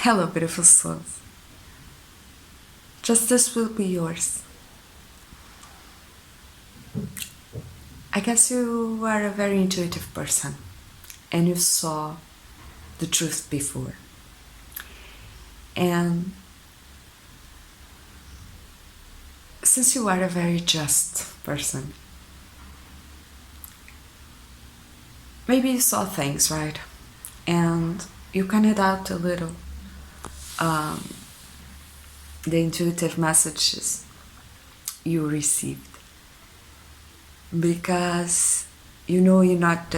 Hello, beautiful souls. Justice will be yours. I guess you are a very intuitive person and you saw the truth before. And since you are a very just person, maybe you saw things, right? And you can doubt a little the intuitive messages you received. Because you know you're not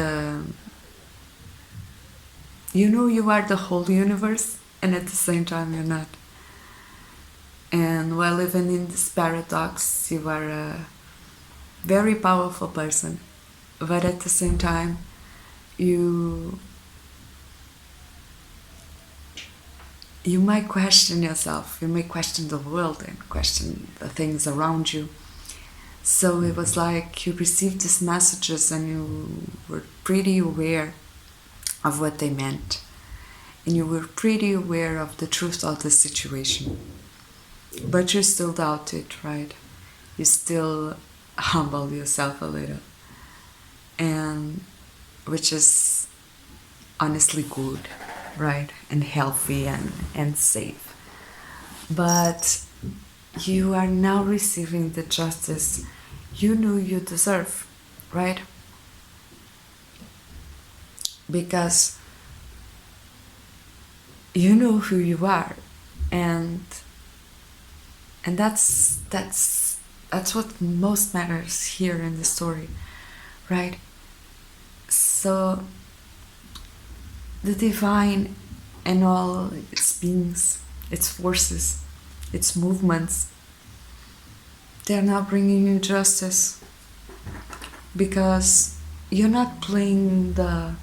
you know you are the whole universe, and at the same time you're not. And while living in this paradox, you are a very powerful person, but at the same time you might question yourself, you may question the world and question the things around you. So it was like you received these messages and you were pretty aware of what they meant, and you were pretty aware of the truth of the situation, but you still doubt it, right? You still humble yourself a little, and which is honestly good, right? And healthy and safe. But you are now receiving the justice you knew you deserve, right? Because you know who you are, and that's what most matters here in the story, right? So the divine and all its beings, its forces, its movements, they're now bringing you justice, because you're not playing the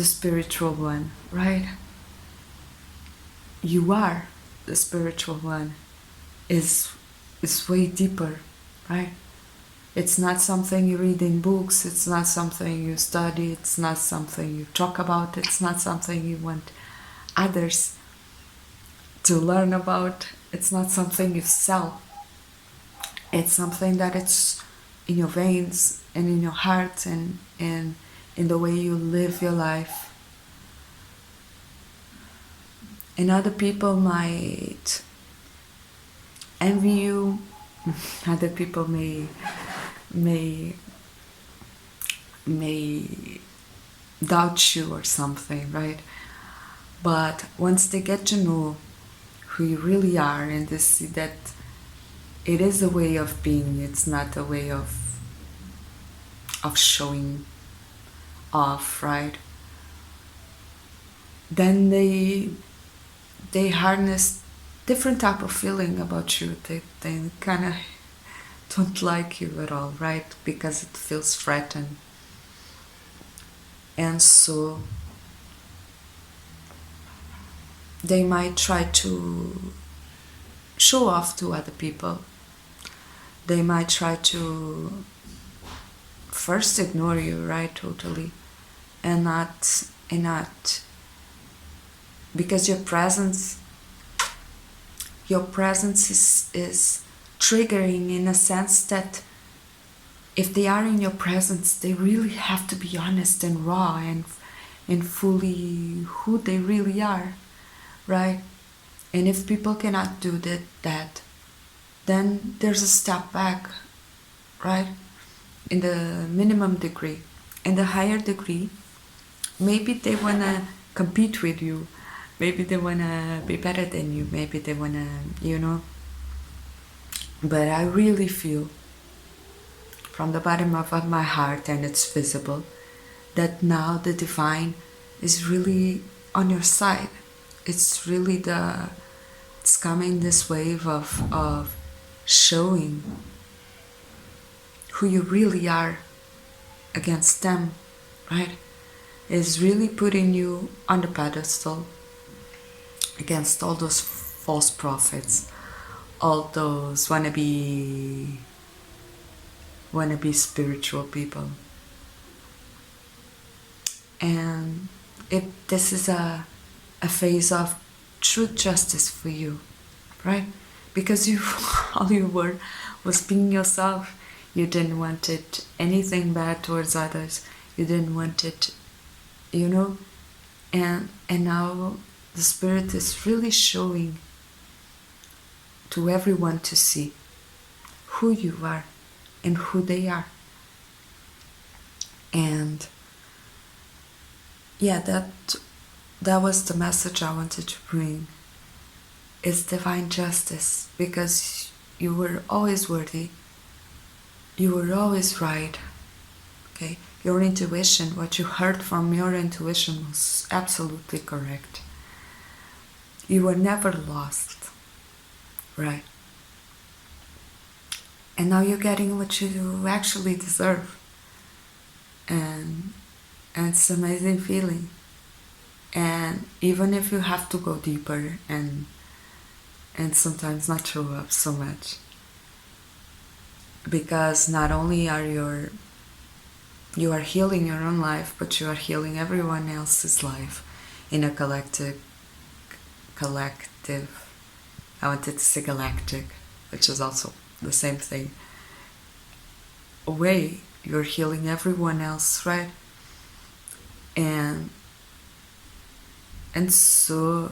spiritual one, right? You are the spiritual one. Is way deeper, right? It's not something you read in books, it's not something you study, it's not something you talk about, it's not something you want others to learn about, it's not something you sell. It's something that it's in your veins and in your heart and in the way you live your life. And other people might envy you, other people may doubt you or something, right? But once they get to know who you really are, and they see that it is a way of being, it's not a way of showing off, right? Then they harness different type of feeling about you. They kind of don't like you at all, right? Because it feels threatened. And so they might try to show off to other people. They might try to first ignore you, right? Totally. And not because your presence is triggering, in a sense that if they are in your presence, they really have to be honest and raw and fully who they really are, right? And if people cannot do that, then there's a step back, right? In the minimum degree. In the higher degree, maybe they want to compete with you. Maybe they want to be better than you. Maybe they want to, But I really feel from the bottom of my heart, and it's visible, that now the divine is really on your side. It's really it's coming this wave of showing who you really are against them, right? Is really putting you on the pedestal against all those false prophets, all those wannabe spiritual people. And this is a phase of true justice for you, right? Because you all you were was being yourself. You didn't want it anything bad towards others. You didn't want it, you know. And now the Spirit is really showing to everyone to see who you are and who they are. And yeah, that was the message I wanted to bring. It's divine justice, because you were always worthy. You were always right. Okay? Your intuition, what you heard from your intuition was absolutely correct. You were never lost. Right? And now you're getting what you actually deserve. And it's an amazing feeling. And even if you have to go deeper and sometimes not show up so much, because not only are you are healing your own life, but you are healing everyone else's life in a collective, I wanted to say galactic, which is also the same thing, way. You're healing everyone else, right? And so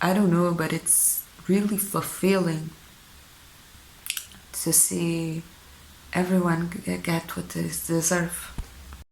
I don't know, but it's really fulfilling to see everyone get what they deserve.